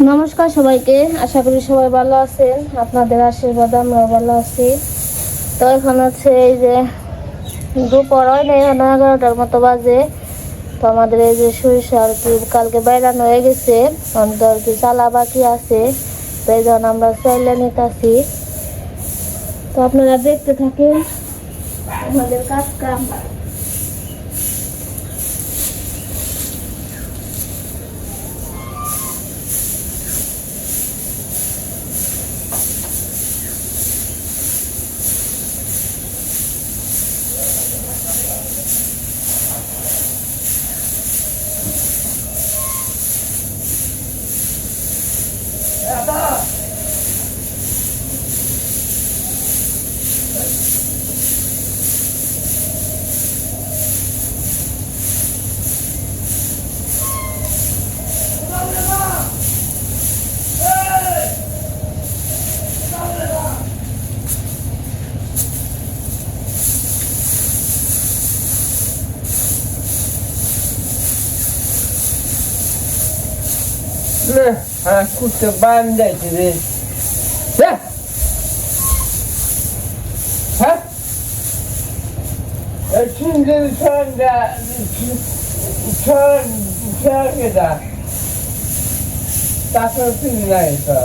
নমস্কার সবাইকে, আশা করি সবাই ভালো আছেন। আপনাদের আশীর্বাদে আমরা ভালো আছি। তো এখন হচ্ছে এই যে দুপুর হয় না, এখন 11টার মতো বাজে। তো আমাদের এই যে সরিষা আর কি কালকে বাইরানো হয়ে গেছে, তো আর কি চালা বাকি আছে। তো এই জন্য আমরা চাইলে নিতেছি। তো আপনারা দেখতে থাকেন আমাদের কাজ কাম। Kutu bandai sini. Ya. Ha? Şimdi sonra kita. Tak sini lah itu.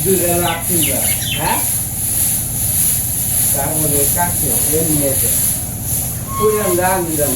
Dua lapis lah, ha? Kamu dekat ya, ini aja. Pulang dalam.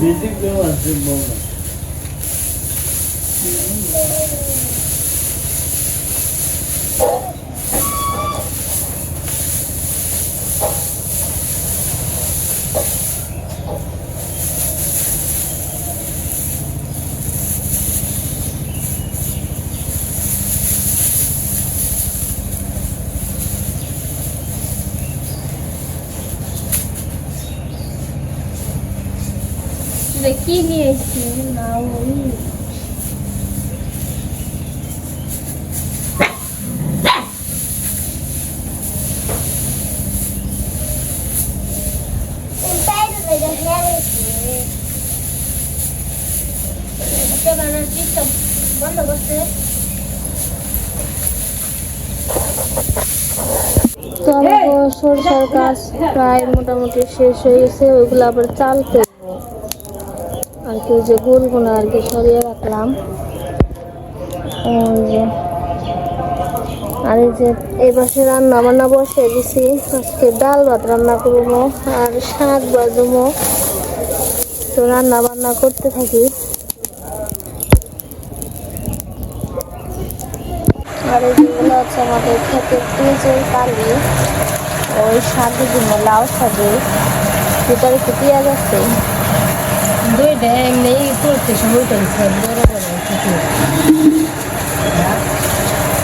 Bizim de var cümle. কি নিয়েছি না ওই বন্ধ করতে তো আমার সরষার কাজ প্রায় মোটামুটি শেষ হয়ে গেছে, ওইগুলো আবার চাল করবো আর কি। ওই যে গোলগুলো আর কি সরিয়ে রাখলাম। ওই যে আর এই যে এই পাশে রান্না বান্না বসিয়ে দিছি। আজকে ডাল ভাত রান্না করবো আর শাক ভাজবো। তো রান্না বান্না করতে থাকি। আর এইগুলো হচ্ছে আমাদের ক্ষেতের পেঁয়াজের কালি, ওই শাকের জন্য লাউ শাকে ভিতরে একটু পেঁয়াজ আছে। দুইটা এমনি করতে সময় পেয়েছে বড় বড়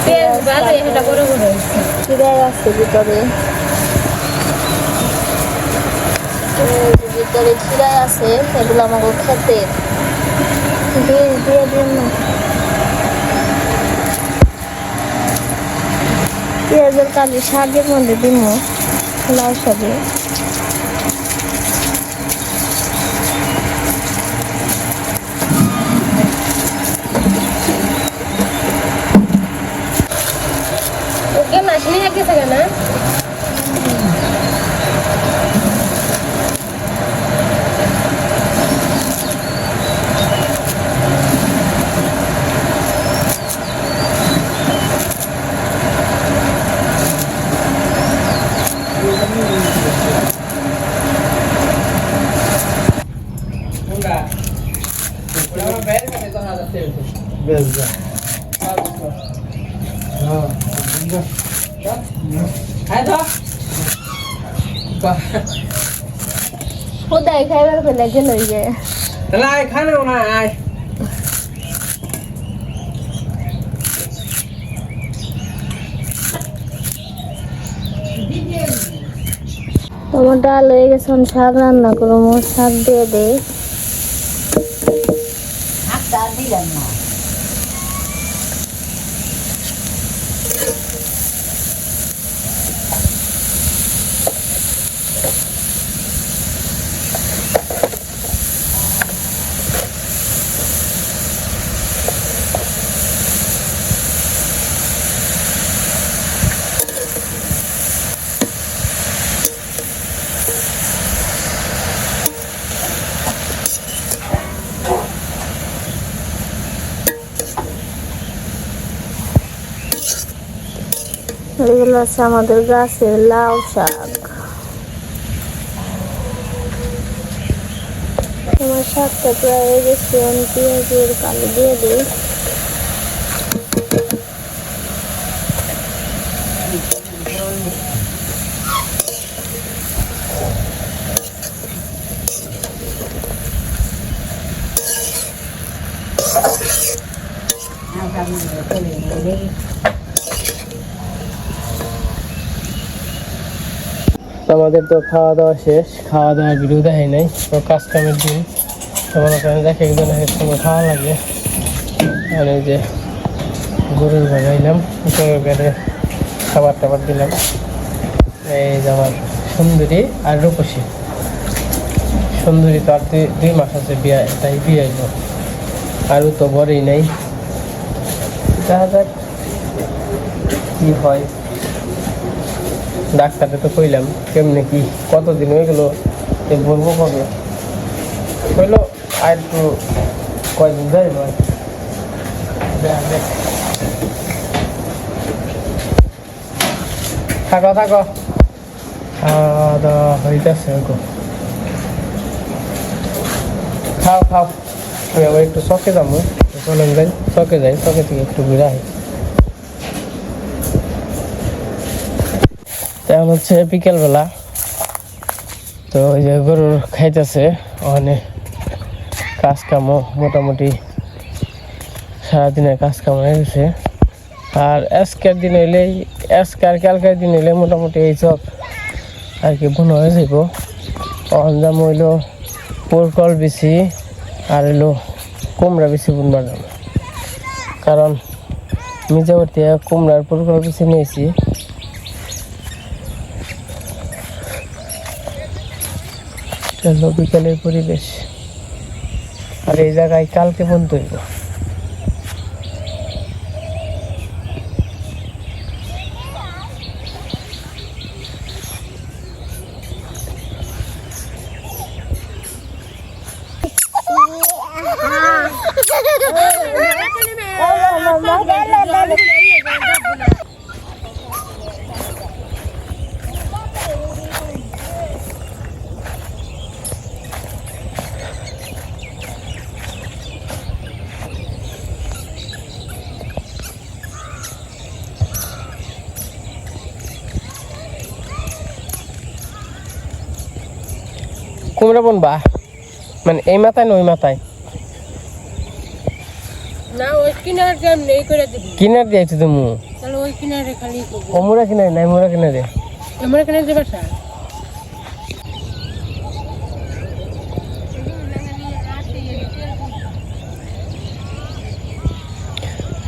পেঁয়াজ ভালো, এটা বড় বড় হয়েছে। চিড়াই আছে ভিতরে, ভিতরে চিড়াই আছে। এগুলো আমাকে খেতে দিয়ে দিয়ে দিন না। পেঁয়াজের কালি শাকের মধ্যে দিব, লাউ শাকে। ওকে মাছ নিয়ে গেছে কেন? কোথায় খাইবার ফেলে গেল যে খানে না আয় আমার ডাল হয়ে গেছে। শাক রান্না করবো, শাক দিয়ে দেই। এগুলো আছে আমাদের গাছের লাউ শাক। আমার শাকটা প্রায় হয়ে গেছে, আমি পেঁয়াজের কালি দিয়ে দিই। আমাদের তো খাওয়া দাওয়া শেষ। খাওয়া দাওয়া ভিডিও দেখাই নাই, তো কাজ কামের দিন তোমার ওখানে দেখে একজন এর সঙ্গে খাওয়া লাগে। আর এই যে গরুর বাজাইলাম, গরুর গাড়ে খাবার টাবার দিলাম। এই যে আমার সুন্দরী আর রূপসী। সুন্দরী তো আর 2 মাস আছে বিয়ে, তাই বিয়ে এলো। আরও তো বড়ই নাই, দেখা যাক কি হয়। ডাক্তারে তো কইলাম কেমনে কি কতদিন হয়ে গেলো, বলবো কবে কইলো আর একটু কয়দিন যাইব। থাকো থাকো, খাওয়া দাওয়া হইতেছে। খাও খাও, আমি আবার একটু চকে যাবো। চলেন যাই, চকে যাই, চকে থেকে একটু ঘুরে আসি। তেমন হচ্ছে বিকেলবেলা, তো ওই যে গরুর খাইতেছে। ওখানে কাজ কামও মোটামুটি সারাদিনের কাজ কাম হয়ে গেছে। আর আজকের দিন হইলেই, আজকে আর কালকের দিন হইলে মোটামুটি এই সব আর কি বোন হয়ে যাইব। অঞ্জাম হইল পোরকল বেশি আর হইলো কুমড়া বেশি বুনবার যাবো, কারণ মির্জাপুর কুমড়ার পোরকল বেশি নিয়েছি। বিকালের পরিবেশ, আর এই জায়গায় কালকে বন্ধ হইব। কুমড়া বনবা মানে এই মাথায় না ওই মাথায় না ওই কিনারে এমনি করে দিবি কিনার দিয়েছি তুমি তাহলে ওই কিনারে খালি করবো অমুরা কিনারে নাই মোরা কিনারে আমরা কিনারে যাবে স্যার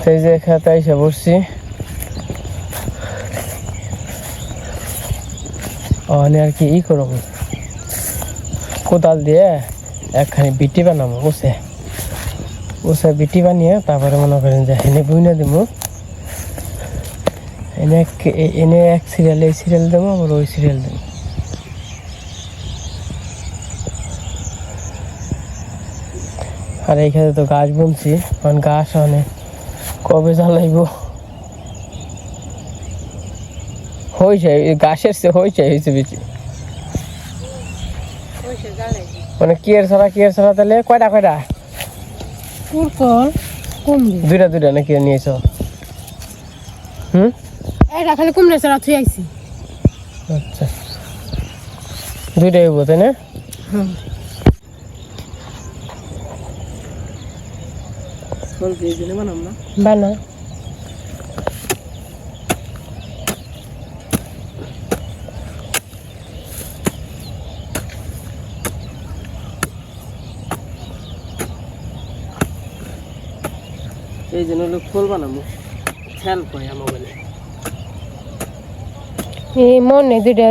সেই যে খাতা এসে বসছি অনে আর কি করবো কোদাল দিয়ে একখানি বিটি বানাবো বসে বসে বিটি বানিয়ে তারপরে মনে করেন যে এনে বুইনা দেবো এনে এক সিরিয়াল এই সিরিয়াল দেবো আবার ওই সিরিয়াল দেবো আর এইখানে তো গাছ বুনছি কারণ গাছ অনেক কবে জ্বালাইব হয়েছে গাছের সে হয়েছে বেশি মানে কিয়ের ছাড়া তাহলে কয়টা পুরকল কুমড়ি দুইটা নাকি নিয়েছ এটা খালি কুমড়ে ছাড়া থুই আইছি আচ্ছা দুইটাই হইব তাই না বানা এই জন্য লোক ফুল বানাবো খেয়াল কয় আমার বলে এই মনে দুইটা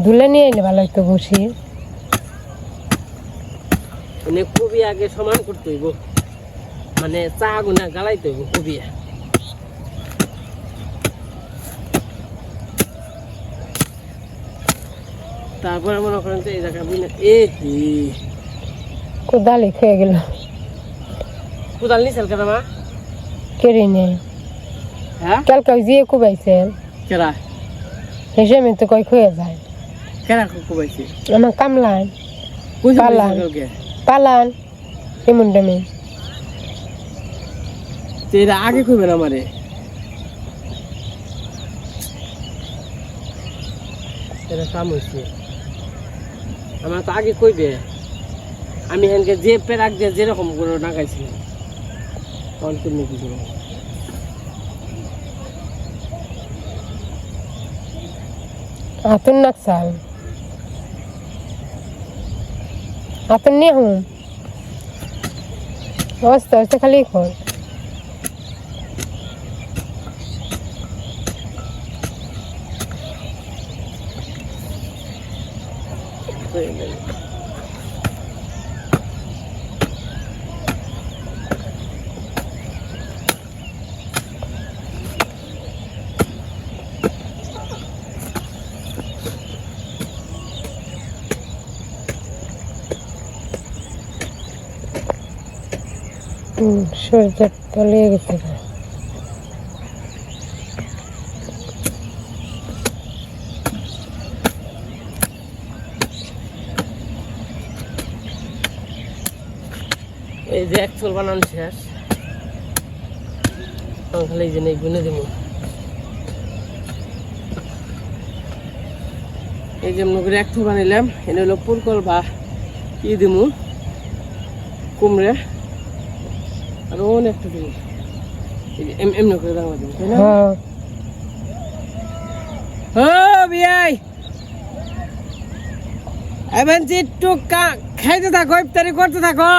দুলে নিয়ে এলে ভালো হইতো বসি মানে খুবই আগে সমান করতে হইব মানে চা গুনা গালাইতে হইব খুবই তারপরে মনে করেন যে এই জায়গা বুঝলেন কোদালি খেয়ে গেল কোদাল নিয়েছেন কেন মা কেড়ে নেই হ্যাঁ কালকে জিয়ে কুবাইছেন কেরা হিসেবে তো কই খুঁয়ে যায় কেরা কুবাইছে আমার কামলান পালান পালান এমন টাইমে এরা আগে খুঁজবেন আমারে এটা কাম হয়েছে আমার তো আগে কইবে আমি হেনকে যে পেরাক দিয়ে যেরকম করে নাগাইছিলাম তখন তুমি কি করবো আতন নাকসাল আতন নিয়ে হুম আস্তে আস্তে খালি কর সরষের তলিয়ে গেছে এই যে এক চুল বানানো শেষ খালি এই যে নেই গুনে দেবো এই যে মনে করে এক চুল বানাইলাম এনে হলো পুরকল বা কি দিমু কুমড়ে আর অনেকটা দিমু এমনি করে রান্না দেবো তাই না ও বিয়াই এবার একটু খাইতে থাকো ইফতারি করতে থাকো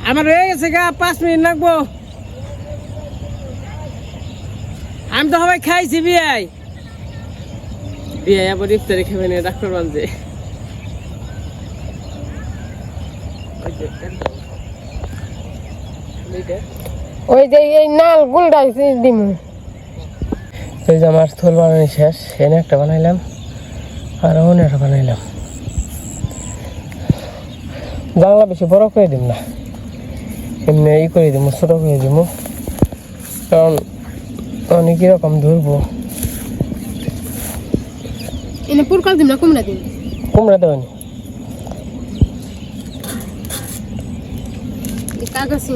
আমার হয়ে গেছে গা 5 মিনিট লাগবো আমি তো সবাই খাইছি বিয়াই আবার ইফতারি খাবে না ডাক্তার বলছে ওই যে এই নাল গুলটা দিমু এই যে আমার থল বানানো শেষ এনে একটা বানাইলাম আর অন্য একটা বানাইলাম জানলা বেশি বড় করে দিম না এমনি ই করে দিব, ছোটো করে দিব, কারণ অনেক রকম ধরবো। এনে পুরকাল দিন না কুমড়া দিন? কুমড়া দেবেন কাগজ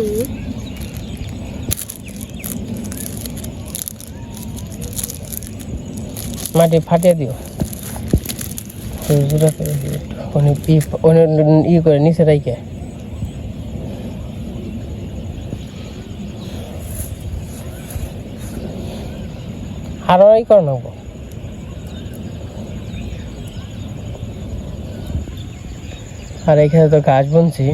মাটি ফাটিয়ে দিও, অনেক ই করে নিচে রাইকে। আরো ই করে নেবো, আর এখানে তো গাছ বুনছি,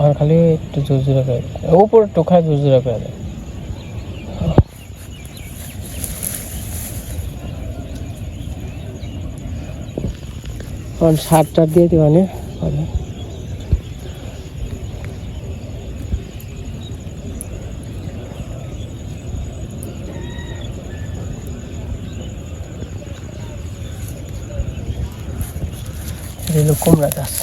আর খালি একটু জোর জোরে করে উপর একটু খালি জোর জোরে করে দেয়। সার টার দিয়ে দিবা নে কুমড়া গাছ।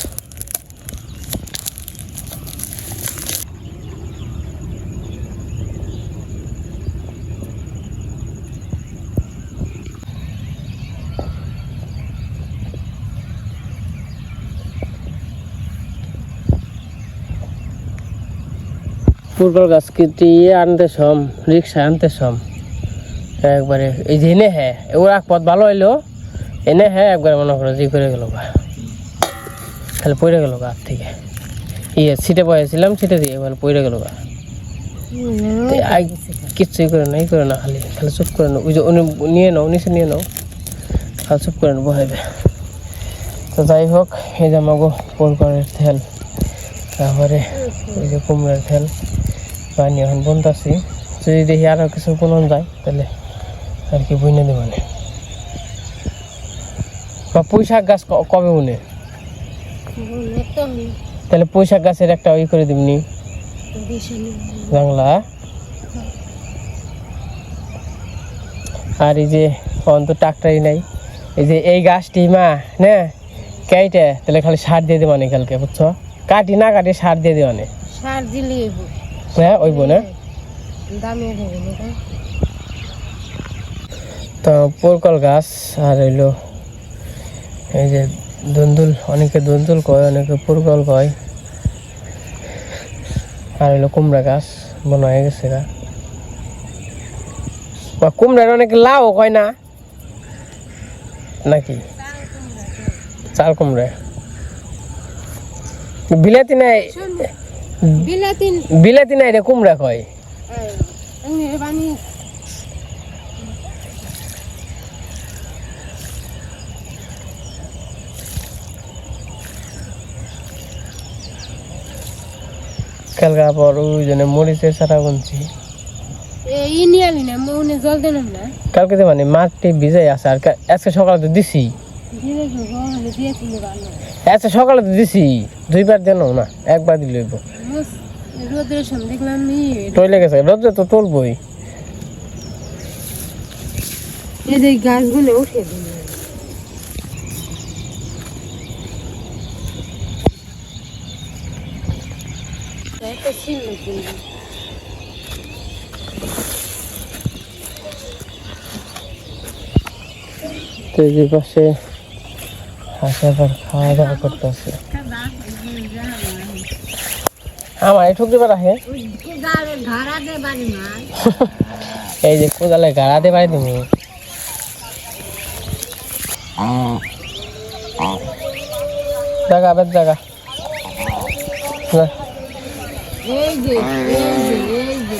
পুরকল গাছ কেটে আনতে সম, রিক্সায় আনতে সম একবারে। এই যে এনে হ্যাঁ ওর এক পথ ভালো হইলো, এনে হ্যাঁ একবারে মনে করো যে করে গেল গা, খালি পড়ে গেল গা থেকে। ছিটে বয়েছিলাম, ছিটে দিয়ে এবার পড়ে গেল গা। কিচ্ছুই করে না, ই করে না, খালি খালি চুপ করে নাও। ওই যে নিয়ে নাও, নিচে নিয়ে নাও, খালি চুপ করে বহাইবে। তো যাই হোক, এই যে আমাগো পুরকলের তেল, তারপরে ওই যে কুমড়ার তেল পানি এখন বুনতেছি। যদি দেখি আরো কিছু বুনন যায় তাহলে আর কি বুনে দেব। বা পুঁই শাক গাছ কবে বুনে? তাহলে পুঁই শাক গাছের একটা ওই করে দিবনি বাংলা। আর এই যে অন্ত ট্রাক্টরই নাই, এই যে এই গাছটি মা না কেটে তাহলে খালি সার দিয়ে দেবানে কালকে, বুঝছো? কাটি না কাটি সার দিয়ে দেবানে, সার দিলে হ্যাঁ ওইব না দামে হবে না। তো পুরকল গাছ আর হইলো এই যে দুন্দুল, অনেকে দুন্দুল কয়, অনেকে পুরকল কয়। আর হইলো কুমড়া গাছ বনা হয়ে গেছে গা। বা কুমড়ার অনেকে লাউ কয় না নাকি? চাল কুমড়া, বিলাতি নাই, বিলাতি নাই রে কুমড়া কয়। কালকে আবার ওই জন্য মরিচের চারা বুনছি। কালকে তো মানে মাটি ভিজাই আছে, আর আজকে সকালে তো দিছি, আজকে সকালে তো দিছি, দুইবার দেন না, একবার দিলে টইলে গেছে। রোদ্রে তো তুলবই। গাছগুলো উঠে দিল। তো এই যে পাশে হাসা খাওয়া দাওয়া করতেছে। আমার এই ঠুকতে পারা হে এই যে কোদালে গাড়াতে পারি তুমি। জায়গা বেদ জায়গা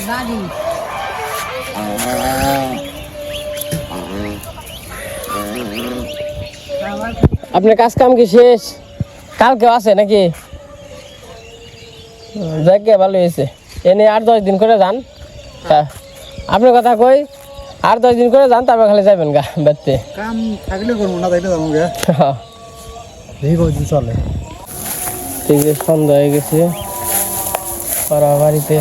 বাড়ি আপনার কাজ কাম কি শেষ? কালকে আছে নাকি? যাকে ভালো হয়েছে, এনে 8-10 দিন করে যান। আপনার কথা কই, 8-10 দিন করে যান, তারপর খালি যাবেন গা বেড়তে। কাম থাকলে করবো না, তাইলে যাবো গা। চলে। ঠিক আছে, সন্ধ্যা হয়ে গেছে, বাড়িতে